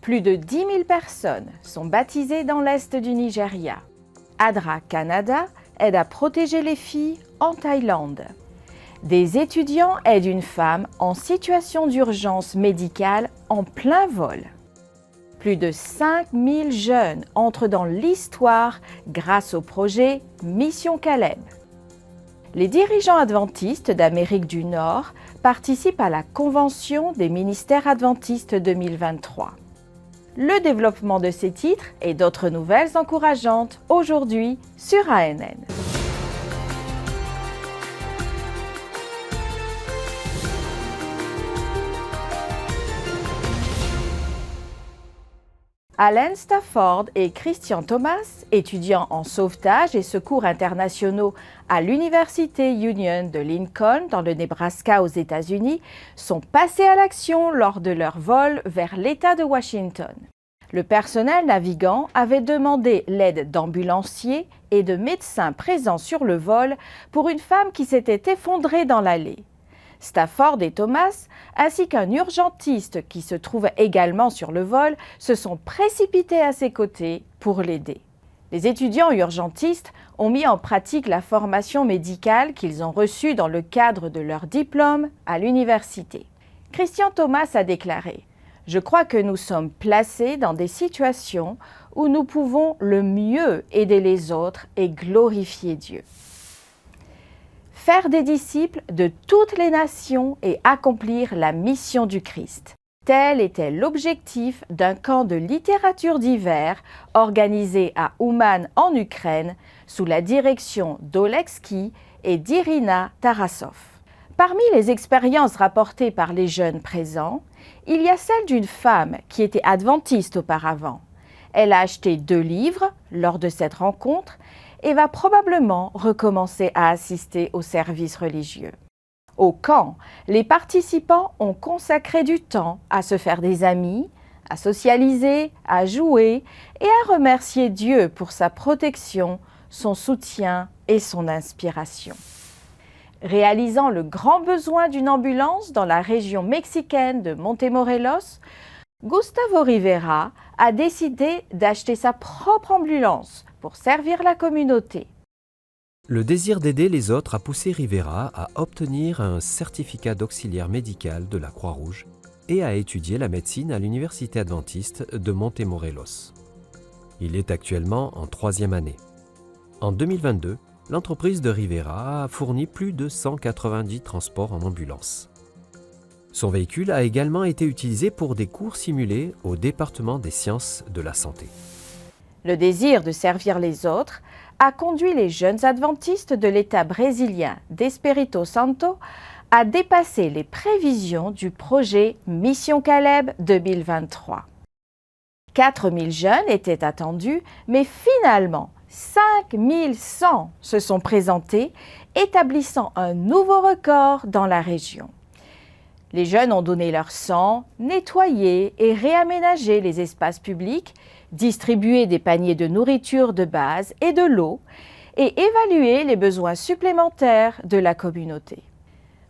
Plus de 10 000 personnes sont baptisées dans l'est du Nigeria. ADRA Canada aide à protéger les filles en Thaïlande. Des étudiants aident une femme en situation d'urgence médicale en plein vol. Plus de 5 000 jeunes entrent dans l'histoire grâce au projet Mission Caleb. Les dirigeants adventistes d'Amérique du Nord participent à la Convention des ministères adventistes 2023. Le développement de ces titres et d'autres nouvelles encourageantes aujourd'hui sur ANN. Alan Stafford et Christian Thomas, étudiants en sauvetage et secours internationaux à l'Université Union de Lincoln dans le Nebraska aux États-Unis, sont passés à l'action lors de leur vol vers l'État de Washington. Le personnel navigant avait demandé l'aide d'ambulanciers et de médecins présents sur le vol pour une femme qui s'était effondrée dans l'allée. Stafford et Thomas, ainsi qu'un urgentiste qui se trouvait également sur le vol, se sont précipités à ses côtés pour l'aider. Les étudiants urgentistes ont mis en pratique la formation médicale qu'ils ont reçue dans le cadre de leur diplôme à l'université. Christian Thomas a déclaré « Je crois que nous sommes placés dans des situations où nous pouvons le mieux aider les autres et glorifier Dieu. » Faire des disciples de toutes les nations et accomplir la mission du Christ. Tel était l'objectif d'un camp de littérature d'hiver organisé à Ouman en Ukraine sous la direction d'Olexki et d'Irina Tarasov. Parmi les expériences rapportées par les jeunes présents, il y a celle d'une femme qui était adventiste auparavant. Elle a acheté 2 livres lors de cette rencontre et va probablement recommencer à assister aux services religieux. Au camp, les participants ont consacré du temps à se faire des amis, à socialiser, à jouer et à remercier Dieu pour sa protection, son soutien et son inspiration. Réalisant le grand besoin d'une ambulance dans la région mexicaine de Montemorelos, Gustavo Rivera a décidé d'acheter sa propre ambulance pour servir la communauté. Le désir d'aider les autres a poussé Rivera à obtenir un certificat d'auxiliaire médical de la Croix-Rouge et à étudier la médecine à l'Université adventiste de Montemorelos. Il est actuellement en 3e année. En 2022, l'entreprise de Rivera a fourni plus de 190 transports en ambulance. Son véhicule a également été utilisé pour des cours simulés au département des sciences de la santé. Le désir de servir les autres a conduit les jeunes adventistes de l'État brésilien d'Espírito Santo à dépasser les prévisions du projet Mission Caleb 2023. 4 000 jeunes étaient attendus, mais finalement 5 100 se sont présentés, établissant un nouveau record dans la région. Les jeunes ont donné leur sang, nettoyé et réaménagé les espaces publics, distribué des paniers de nourriture de base et de l'eau et évalué les besoins supplémentaires de la communauté.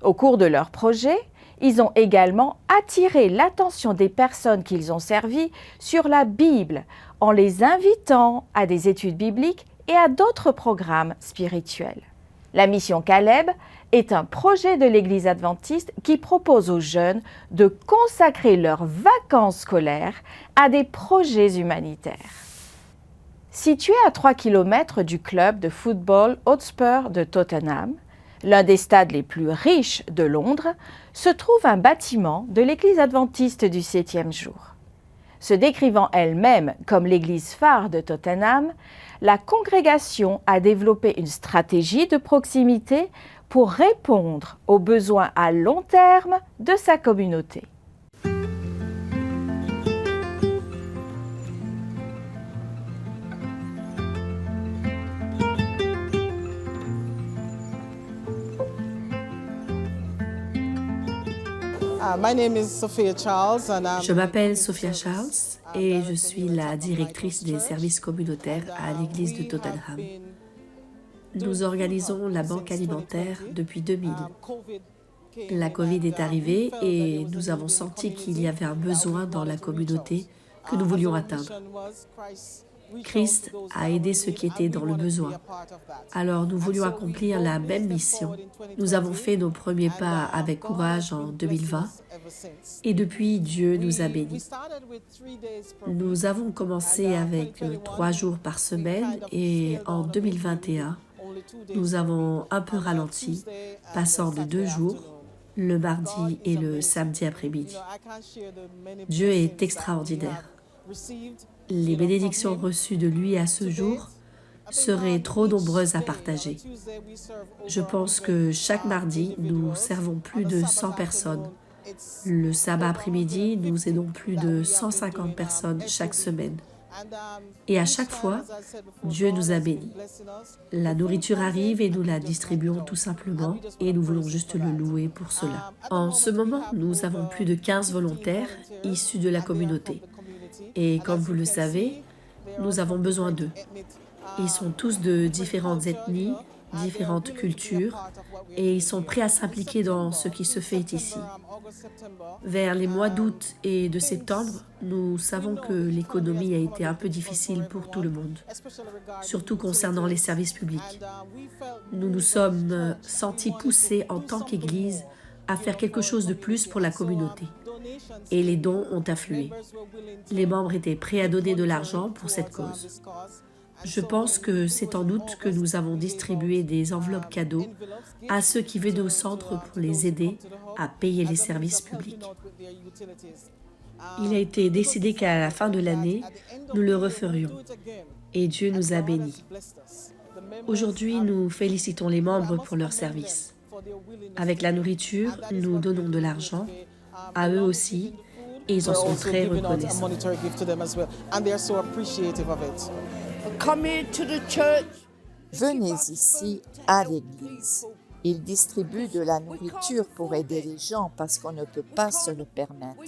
Au cours de leur projet, ils ont également attiré l'attention des personnes qu'ils ont servies sur la Bible en les invitant à des études bibliques et à d'autres programmes spirituels. La mission Caleb est un projet de l'Église adventiste qui propose aux jeunes de consacrer leurs vacances scolaires à des projets humanitaires. Situé à 3 km du club de football Hotspur de Tottenham, l'un des stades les plus riches de Londres, se trouve un bâtiment de l'Église adventiste du 7e jour. Se décrivant elle-même comme l'église phare de Tottenham, la congrégation a développé une stratégie de proximité pour répondre aux besoins à long terme de sa communauté. Je m'appelle Sophia Charles et je suis la directrice des services communautaires à l'église de Tottenham. Nous organisons la banque alimentaire depuis 2000. La Covid est arrivée et nous avons senti qu'il y avait un besoin dans la communauté que nous voulions atteindre. Christ a aidé ceux qui étaient dans le besoin. Alors nous voulions accomplir la même mission. Nous avons fait nos premiers pas avec courage en 2020 et depuis Dieu nous a bénis. Nous avons commencé avec 3 jours par semaine et en 2021, nous avons un peu ralenti, passant de 2 jours, le mardi et le samedi après-midi. Dieu est extraordinaire. Les bénédictions reçues de lui à ce jour seraient trop nombreuses à partager. Je pense que chaque mardi, nous servons plus de 100 personnes. Le sabbat après-midi, nous aidons plus de 150 personnes chaque semaine. Et à chaque fois, Dieu nous a bénis. La nourriture arrive et nous la distribuons tout simplement et nous voulons juste le louer pour cela. En ce moment, nous avons plus de 15 volontaires issus de la communauté. Et comme vous le savez, nous avons besoin d'eux. Ils sont tous de différentes ethnies, différentes cultures, et ils sont prêts à s'impliquer dans ce qui se fait ici. Vers les mois d'août et de septembre, nous savons que l'économie a été un peu difficile pour tout le monde, surtout concernant les services publics. Nous nous sommes sentis poussés en tant qu'Église à faire quelque chose de plus pour la communauté. Et les dons ont afflué. Les membres étaient prêts à donner de l'argent pour cette cause. Je pense que c'est en août que nous avons distribué des enveloppes cadeaux à ceux qui venaient au centre pour les aider à payer les services publics. Il a été décidé qu'à la fin de l'année, nous le referions. Et Dieu nous a bénis. Aujourd'hui, nous félicitons les membres pour leur service. Avec la nourriture, nous donnons de l'argent à eux aussi, et ils en sont très reconnaissants. Venez ici à l'église. Ils distribuent de la nourriture pour aider les gens parce qu'on ne peut pas se le permettre.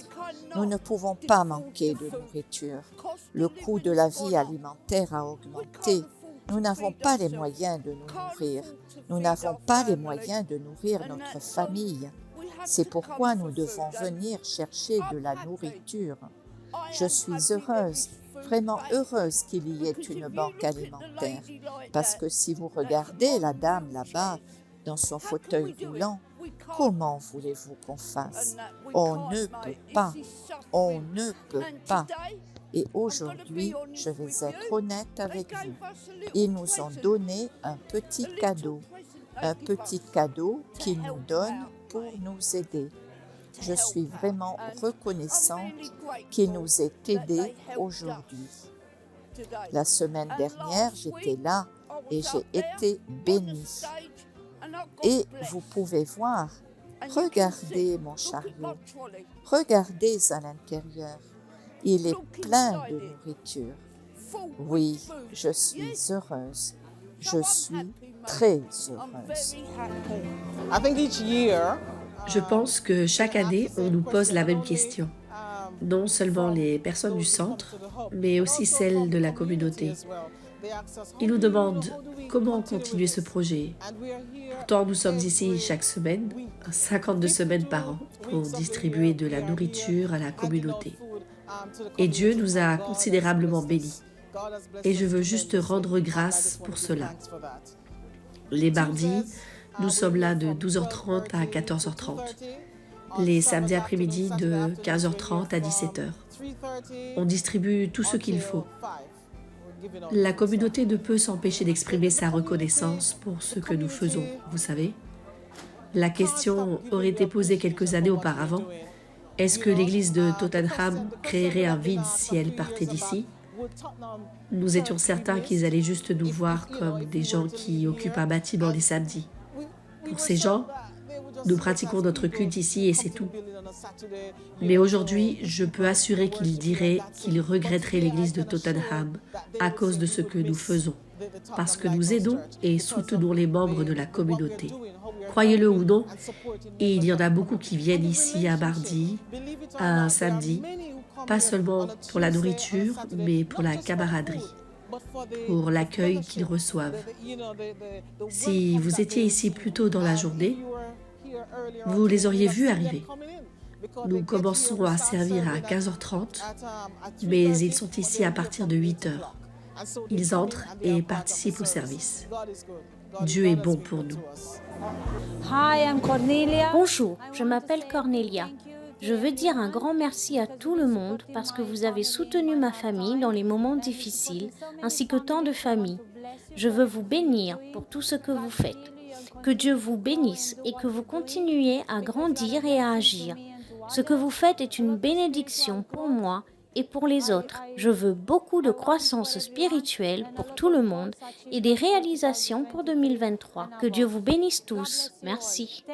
Nous ne pouvons pas manquer de nourriture. Le coût de la vie alimentaire a augmenté. Nous n'avons pas les moyens de nous nourrir. Nous n'avons pas les moyens de nourrir notre famille. C'est pourquoi nous devons venir chercher de la nourriture. Je suis heureuse, vraiment heureuse qu'il y ait une banque alimentaire. Parce que si vous regardez la dame là-bas, dans son fauteuil roulant, comment voulez-vous qu'on fasse? On ne peut pas. On ne peut pas. Et aujourd'hui, je vais être honnête avec vous. Ils nous ont donné un petit cadeau qu'ils nous donnent pour nous aider. Je suis vraiment reconnaissante qu'ils nous aient aidés aujourd'hui. La semaine dernière, j'étais là et j'ai été bénie. Et vous pouvez voir, regardez mon chariot, regardez à l'intérieur, il est plein de nourriture. Oui, je suis heureuse, je suis très heureuse. Je pense que chaque année, on nous pose la même question. Non seulement les personnes du centre, mais aussi celles de la communauté. Ils nous demandent comment continuer ce projet. Pourtant, nous sommes ici chaque semaine, 52 semaines par an, pour distribuer de la nourriture à la communauté. Et Dieu nous a considérablement bénis. Et je veux juste rendre grâce pour cela. Les mardis, nous sommes là de 12h30 à 14h30. Les samedis après-midi de 15h30 à 17h. On distribue tout ce qu'il faut. La communauté ne peut s'empêcher d'exprimer sa reconnaissance pour ce que nous faisons, vous savez. La question aurait été posée quelques années auparavant. Est-ce que l'église de Tottenham créerait un vide si elle partait d'ici? Nous étions certains qu'ils allaient juste nous voir comme des gens qui occupent un bâtiment les samedis. Pour ces gens, nous pratiquons notre culte ici et c'est tout. Mais aujourd'hui, je peux assurer qu'ils diraient qu'ils regretteraient l'église de Tottenham à cause de ce que nous faisons, parce que nous aidons et soutenons les membres de la communauté. Croyez-le ou non, il y en a beaucoup qui viennent ici un mardi, un samedi, pas seulement pour la nourriture, mais pour la camaraderie, pour l'accueil qu'ils reçoivent. Si vous étiez ici plus tôt dans la journée, vous les auriez vus arriver. Nous commençons à servir à 15h30, mais ils sont ici à partir de 8h. Ils entrent et participent au service. Dieu est bon pour nous. Bonjour, je m'appelle Cornelia. Je veux dire un grand merci à tout le monde parce que vous avez soutenu ma famille dans les moments difficiles, ainsi que tant de familles. Je veux vous bénir pour tout ce que vous faites. Que Dieu vous bénisse et que vous continuiez à grandir et à agir. Ce que vous faites est une bénédiction pour moi et pour les autres. Je veux beaucoup de croissance spirituelle pour tout le monde et des réalisations pour 2023. Que Dieu vous bénisse tous. Merci.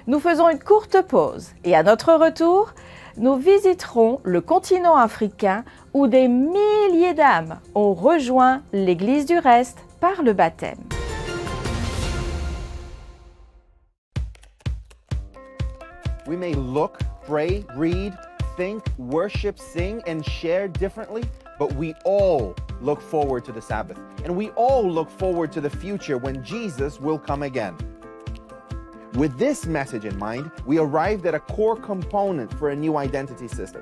Nous faisons une courte pause et à notre retour, nous visiterons le continent africain où des milliers d'âmes ont rejoint l'Église du Reste par le baptême. We may look, pray, read, think, worship, sing, and share differently, but we all look forward to the Sabbath. And we all look forward to the future when Jesus will come again. With this message in mind, we arrived at a core component for a new identity system,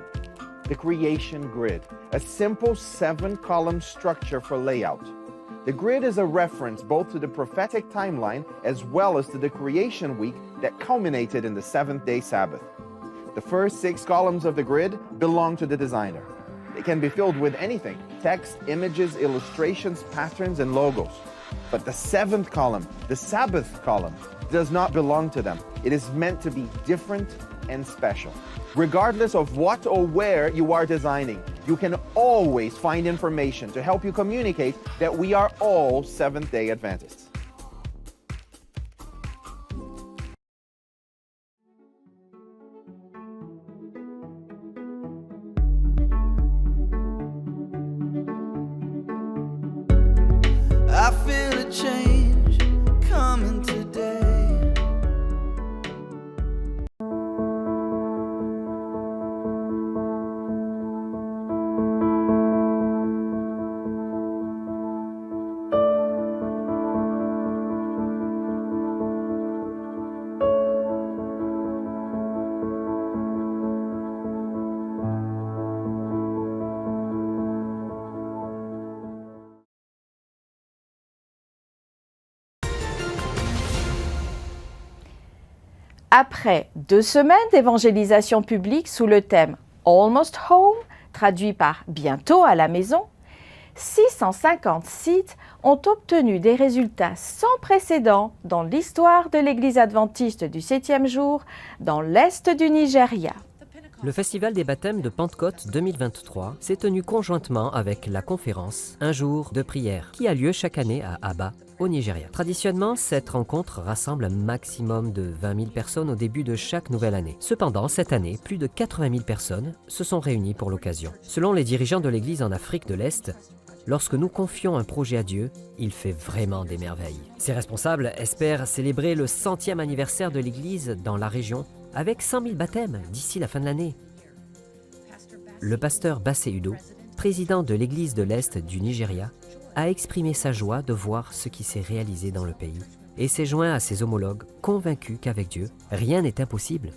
the creation grid, a simple 7-column structure for layout. The grid is a reference both to the prophetic timeline as well as to the creation week that culminated in the seventh-day Sabbath. The first 6 columns of the grid belong to the designer. It can be filled with anything, text, images, illustrations, patterns, and logos. But the 7th column, the Sabbath column, does not belong to them. It is meant to be different and special. Regardless of what or where you are designing, you can always find information to help you communicate that we are all Seventh-day Adventists. I feel a change coming today. Après 2 semaines d'évangélisation publique sous le thème Almost Home, traduit par Bientôt à la maison, 650 sites ont obtenu des résultats sans précédent dans l'histoire de l'Église adventiste du 7e jour dans l'Est du Nigeria. Le Festival des baptêmes de Pentecôte 2023 s'est tenu conjointement avec la conférence Un jour de prière qui a lieu chaque année à Aba, au Nigeria. Traditionnellement, cette rencontre rassemble un maximum de 20 000 personnes au début de chaque nouvelle année. Cependant, cette année, plus de 80 000 personnes se sont réunies pour l'occasion. Selon les dirigeants de l'Église en Afrique de l'Est, lorsque nous confions un projet à Dieu, il fait vraiment des merveilles. Ces responsables espèrent célébrer le 100e anniversaire de l'Église dans la région avec 100 000 baptêmes d'ici la fin de l'année. Le pasteur Bassé Udo, président de l'Église de l'Est du Nigeria, a exprimé sa joie de voir ce qui s'est réalisé dans le pays et s'est joint à ses homologues convaincus qu'avec Dieu, rien n'est impossible.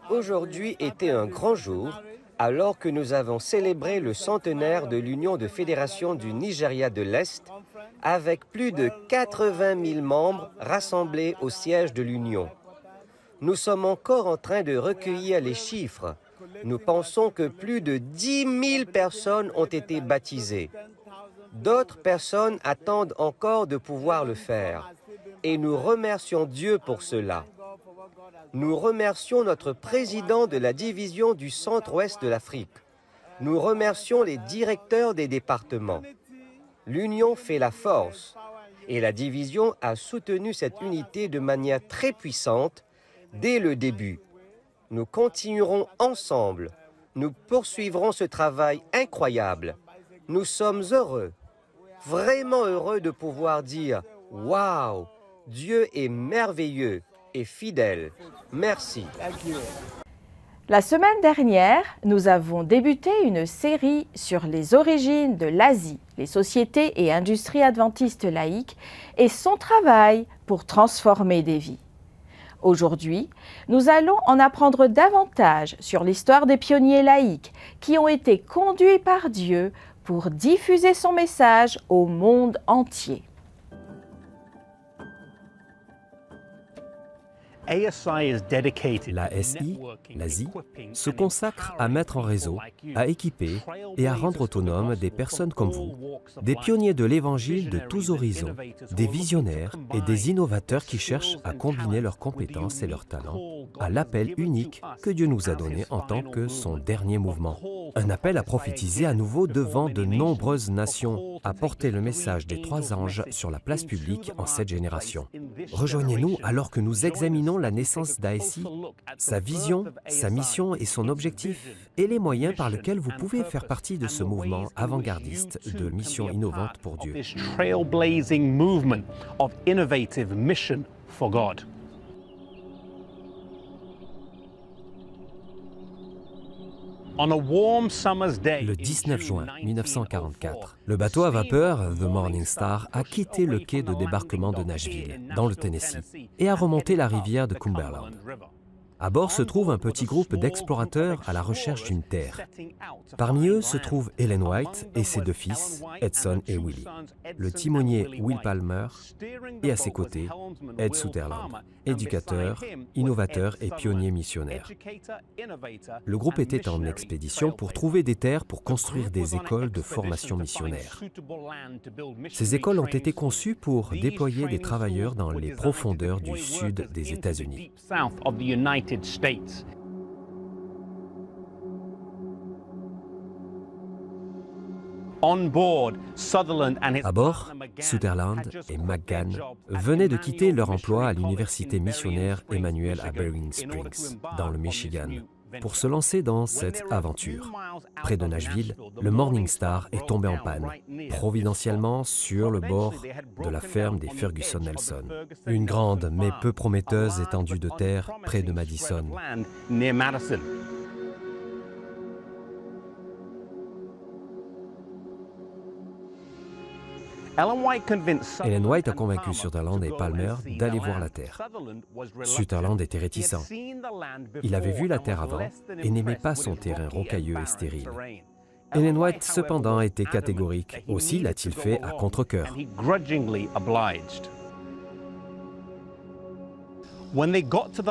Aujourd'hui était un grand jour alors que nous avons célébré le centenaire de l'Union de fédérations du Nigeria de l'Est avec plus de 80 000 membres rassemblés au siège de l'Union. Nous sommes encore en train de recueillir les chiffres. Nous pensons que plus de 10 000 personnes ont été baptisées. D'autres personnes attendent encore de pouvoir le faire. Et nous remercions Dieu pour cela. Nous remercions notre président de la division du centre-ouest de l'Afrique. Nous remercions les directeurs des départements. L'union fait la force et la division a soutenu cette unité de manière très puissante dès le début. Nous continuerons ensemble. Nous poursuivrons ce travail incroyable. Nous sommes heureux, vraiment heureux de pouvoir dire « Waouh, Dieu est merveilleux et fidèle. Merci. » La semaine dernière, nous avons débuté une série sur les origines de l'Asie, les sociétés et industries adventistes laïques et son travail pour transformer des vies. Aujourd'hui, nous allons en apprendre davantage sur l'histoire des pionniers laïcs qui ont été conduits par Dieu pour diffuser son message au monde entier. La SI, l'Asie, se consacre à mettre en réseau, à équiper et à rendre autonomes des personnes comme vous, des pionniers de l'Évangile de tous horizons, des visionnaires et des innovateurs qui cherchent à combiner leurs compétences et leurs talents à l'appel unique que Dieu nous a donné en tant que son dernier mouvement. Un appel à prophétiser à nouveau devant de nombreuses nations, à porter le message des 3 anges sur la place publique en cette génération. Rejoignez-nous alors que nous examinons la naissance d'ASI, sa vision, sa mission et son objectif, et les moyens par lesquels vous pouvez faire partie de ce mouvement avant-gardiste de mission innovante pour Dieu. Le 19 juin 1944, le bateau à vapeur, The Morning Star, a quitté le quai de débarquement de Nashville, dans le Tennessee, et a remonté la rivière de Cumberland. À bord se trouve un petit groupe d'explorateurs à la recherche d'une terre. Parmi eux se trouve Ellen White et ses 2 fils, Edson et Willie, le timonier Will Palmer et à ses côtés, Ed Sutherland, éducateur, innovateur et pionnier missionnaire. Le groupe était en expédition pour trouver des terres pour construire des écoles de formation missionnaire. Ces écoles ont été conçues pour déployer des travailleurs dans les profondeurs du sud des États-Unis. À bord, Sutherland et McGann venaient de quitter leur emploi à l'université missionnaire Emmanuel à Bering Springs, dans le Michigan, pour se lancer dans cette aventure. Près de Nashville, le Morning Star est tombé en panne, providentiellement sur le bord de la ferme des Ferguson Nelson, une grande mais peu prometteuse étendue de terre près de Madison. Ellen White a convaincu Sutherland et Palmer d'aller voir la terre. Sutherland était réticent. Il avait vu la terre avant et n'aimait pas son terrain rocailleux et stérile. Ellen White, cependant, était catégorique. Aussi l'a-t-il fait à contre-cœur.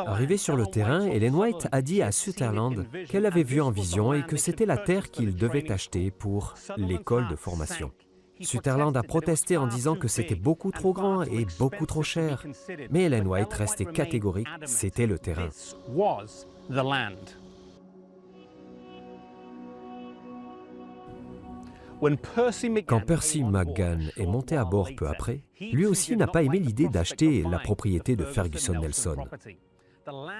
Arrivé sur le terrain, Ellen White a dit à Sutherland qu'elle avait vu en vision et que c'était la terre qu'il devait acheter pour l'école de formation. Sutherland a protesté en disant que c'était beaucoup trop grand et beaucoup trop cher. Mais Ellen White restait catégorique, c'était le terrain. Quand Percy McGann est monté à bord peu après, lui aussi n'a pas aimé l'idée d'acheter la propriété de Ferguson Nelson.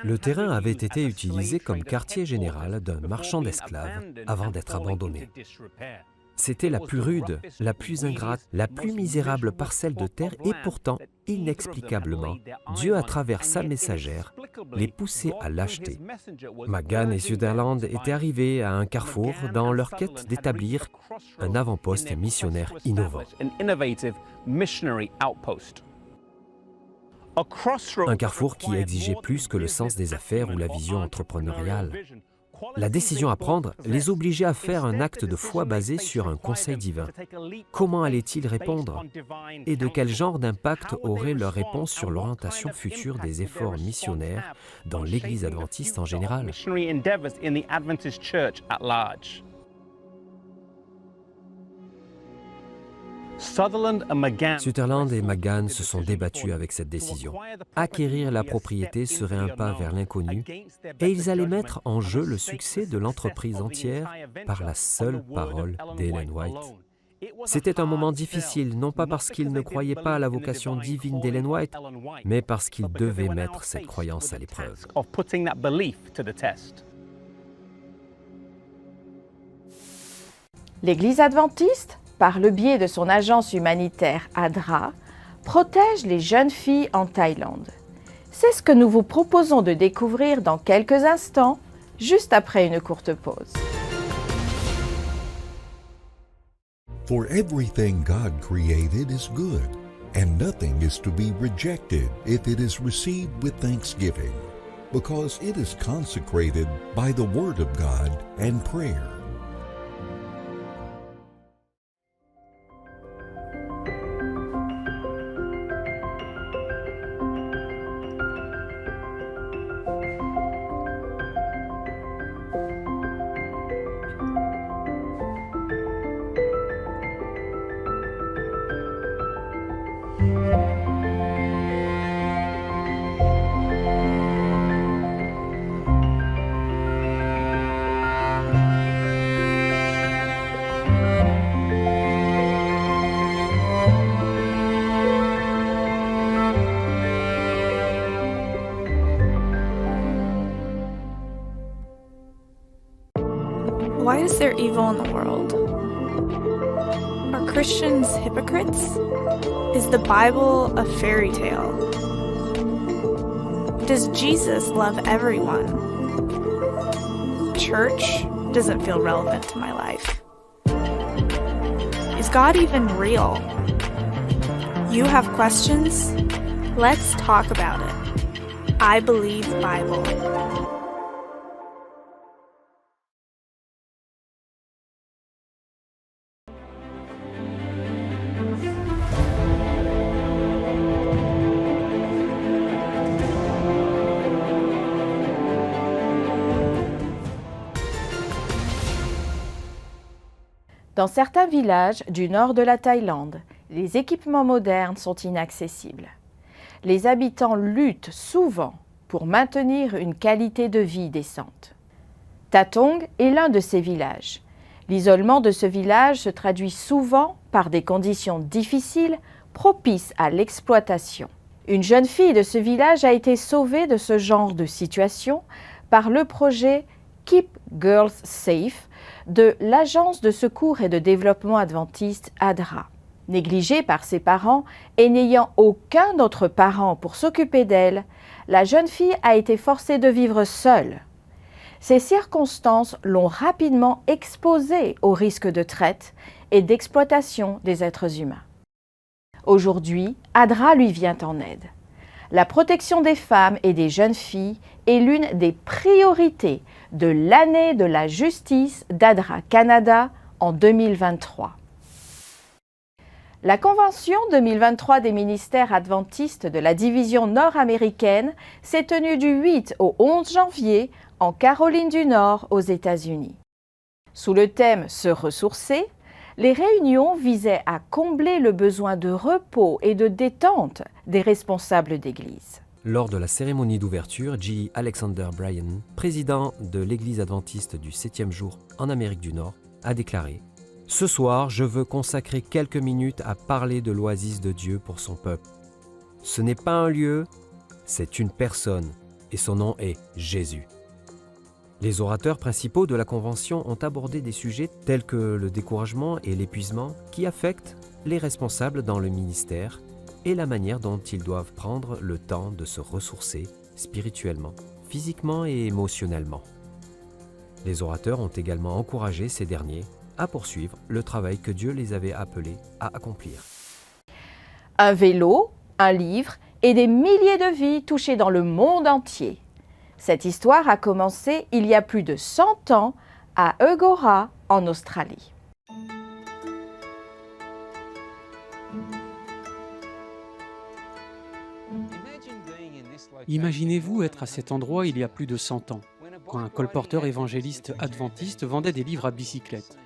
Le terrain avait été utilisé comme quartier général d'un marchand d'esclaves avant d'être abandonné. C'était la plus rude, la plus ingrate, la plus misérable parcelle de terre et pourtant, inexplicablement, Dieu, à travers sa messagère, les poussait à l'acheter. McGann et Sutherland étaient arrivés à un carrefour dans leur quête d'établir un avant-poste missionnaire innovant. Un carrefour qui exigeait plus que le sens des affaires ou la vision entrepreneuriale. La décision à prendre les obligeait à faire un acte de foi basé sur un conseil divin. Comment allaient-ils répondre? Et de quel genre d'impact aurait leur réponse sur l'orientation future des efforts missionnaires dans l'Église adventiste en général? Sutherland et McGann se sont débattus avec cette décision. Acquérir la propriété serait un pas vers l'inconnu et ils allaient mettre en jeu le succès de l'entreprise entière par la seule parole d'Ellen White. C'était un moment difficile, non pas parce qu'ils ne croyaient pas à la vocation divine d'Ellen White, mais parce qu'ils devaient mettre cette croyance à l'épreuve. L'Église adventiste, par le biais de son agence humanitaire ADRA, protège les jeunes filles en Thaïlande. C'est ce que nous vous proposons de découvrir dans quelques instants, juste après une courte pause. For everything God created is good, And nothing is to be rejected if it is received with thanksgiving, because it is consecrated by the Word of God and prayer. Why is there evil in the world? Are Christians hypocrites? Is the Bible a fairy tale? Does Jesus love everyone? Church doesn't feel relevant to my life. Is God even real? You have questions? Let's talk about it. I Believe Bible. Dans certains villages du nord de la Thaïlande, les équipements modernes sont inaccessibles. Les habitants luttent souvent pour maintenir une qualité de vie décente. Tatong est l'un de ces villages. L'isolement de ce village se traduit souvent par des conditions difficiles propices à l'exploitation. Une jeune fille de ce village a été sauvée de ce genre de situation par le projet Keep Girls Safe de l'Agence de secours et de développement adventiste ADRA. Négligée par ses parents et n'ayant aucun autre parent pour s'occuper d'elle, la jeune fille a été forcée de vivre seule. Ces circonstances l'ont rapidement exposée au risque de traite et d'exploitation des êtres humains. Aujourd'hui, ADRA lui vient en aide. La protection des femmes et des jeunes filles est l'une des priorités de l'année de la justice d'ADRA Canada en 2023. La Convention 2023 des ministères adventistes de la division nord-américaine s'est tenue du 8 au 11 janvier en Caroline du Nord aux États-Unis. Sous le thème « Se ressourcer », les réunions visaient à combler le besoin de repos et de détente des responsables d'Église. Lors de la cérémonie d'ouverture, J. Alexander Bryan, président de l'Église adventiste du 7e jour en Amérique du Nord, a déclaré « Ce soir, je veux consacrer quelques minutes à parler de l'oasis de Dieu pour son peuple. Ce n'est pas un lieu, c'est une personne, et son nom est Jésus. » Les orateurs principaux de la Convention ont abordé des sujets tels que le découragement et l'épuisement qui affectent les responsables dans le ministère et la manière dont ils doivent prendre le temps de se ressourcer spirituellement, physiquement et émotionnellement. Les orateurs ont également encouragé ces derniers à poursuivre le travail que Dieu les avait appelés à accomplir. Un vélo, un livre et des milliers de vies touchées dans le monde entier. Cette histoire a commencé il y a plus de 100 ans à Eugowra, en Australie. Imaginez-vous être à cet endroit il y a plus de 100 ans, quand un colporteur évangéliste adventiste vendait des livres à bicyclette.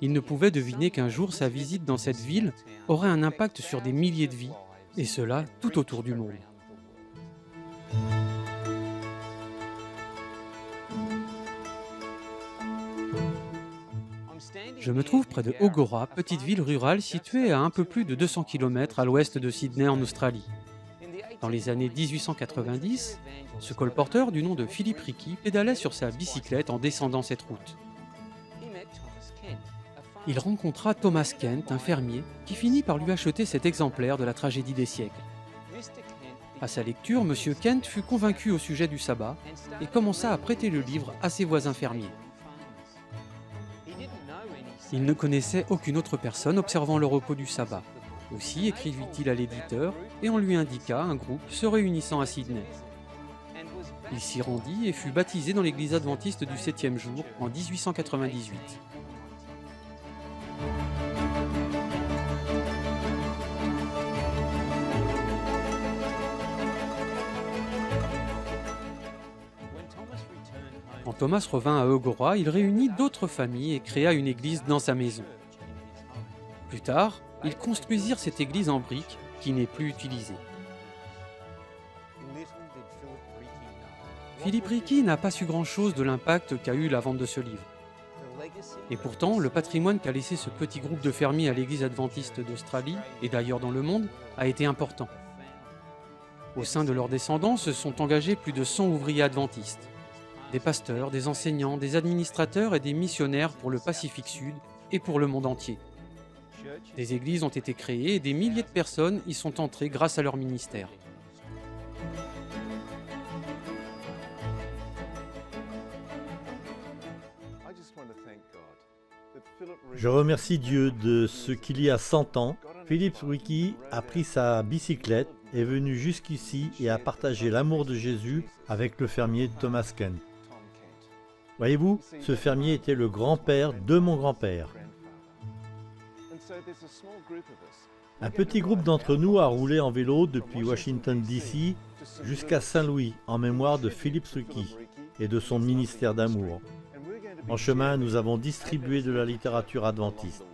Il ne pouvait deviner qu'un jour sa visite dans cette ville aurait un impact sur des milliers de vies, et cela tout autour du monde. Je me trouve près de Eugowra, petite ville rurale située à un peu plus de 200 km à l'ouest de Sydney en Australie. Dans les années 1890, ce colporteur du nom de Philip Ricky pédalait sur sa bicyclette en descendant cette route. Il rencontra Thomas Kent, un fermier, qui finit par lui acheter cet exemplaire de la tragédie des siècles. À sa lecture, M. Kent fut convaincu au sujet du sabbat et commença à prêter le livre à ses voisins fermiers. Il ne connaissait aucune autre personne observant le repos du sabbat. Aussi écrivit-il à l'éditeur et on lui indiqua un groupe se réunissant à Sydney. Il s'y rendit et fut baptisé dans l'église adventiste du 7e jour en 1898. Quand Thomas revint à Eugora, il réunit d'autres familles et créa une église dans sa maison. Plus tard, ils construisirent cette église en briques qui n'est plus utilisée. Philip Ricky n'a pas su grand-chose de l'impact qu'a eu la vente de ce livre. Et pourtant, le patrimoine qu'a laissé ce petit groupe de fermiers à l'église adventiste d'Australie, et d'ailleurs dans le monde, a été important. Au sein de leurs descendants se sont engagés plus de 100 ouvriers adventistes, des pasteurs, des enseignants, des administrateurs et des missionnaires pour le Pacifique Sud et pour le monde entier. Des églises ont été créées et des milliers de personnes y sont entrées grâce à leur ministère. Je remercie Dieu de ce qu'il y a 100 ans, Philip Ricky a pris sa bicyclette, est venu jusqu'ici et a partagé l'amour de Jésus avec le fermier Thomas Kent. Voyez-vous, ce fermier était le grand-père de mon grand-père. Un petit groupe d'entre nous a roulé en vélo depuis Washington DC jusqu'à Saint-Louis en mémoire de Philip Ricky et de son ministère d'amour. En chemin, nous avons distribué de la littérature adventiste.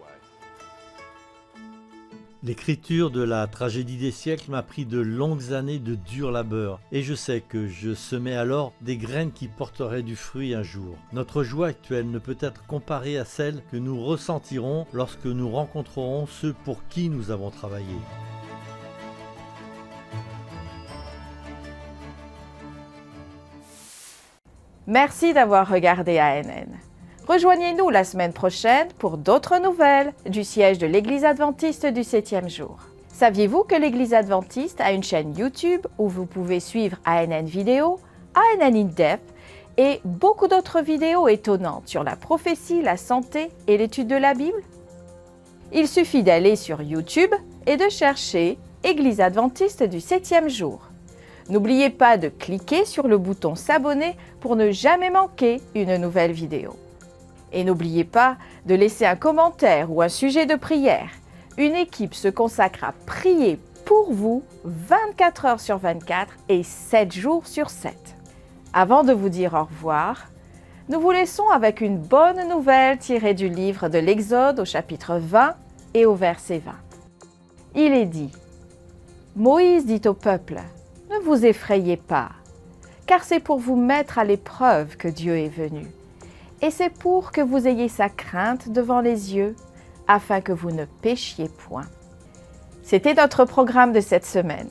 L'écriture de la tragédie des siècles m'a pris de longues années de dur labeur, et je sais que je semais alors des graines qui porteraient du fruit un jour. Notre joie actuelle ne peut être comparée à celle que nous ressentirons lorsque nous rencontrerons ceux pour qui nous avons travaillé. Merci d'avoir regardé ANN. Rejoignez-nous la semaine prochaine pour d'autres nouvelles du siège de l'Église adventiste du 7e jour. Saviez-vous que l'Église adventiste a une chaîne YouTube où vous pouvez suivre ANN Vidéo, ANN In Depth et beaucoup d'autres vidéos étonnantes sur la prophétie, la santé et l'étude de la Bible? Il suffit d'aller sur YouTube et de chercher Église adventiste du 7e jour. N'oubliez pas de cliquer sur le bouton s'abonner pour ne jamais manquer une nouvelle vidéo. Et n'oubliez pas de laisser un commentaire ou un sujet de prière. Une équipe se consacre à prier pour vous 24 heures sur 24 et 7 jours sur 7. Avant de vous dire au revoir, nous vous laissons avec une bonne nouvelle tirée du livre de l'Exode au chapitre 20 et au verset 20. Il est dit : Moïse dit au peuple : ne vous effrayez pas, car c'est pour vous mettre à l'épreuve que Dieu est venu. Et c'est pour que vous ayez sa crainte devant les yeux, afin que vous ne péchiez point. C'était notre programme de cette semaine.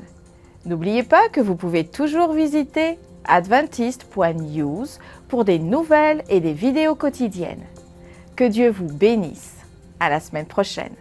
N'oubliez pas que vous pouvez toujours visiter adventist.news pour des nouvelles et des vidéos quotidiennes. Que Dieu vous bénisse. À la semaine prochaine.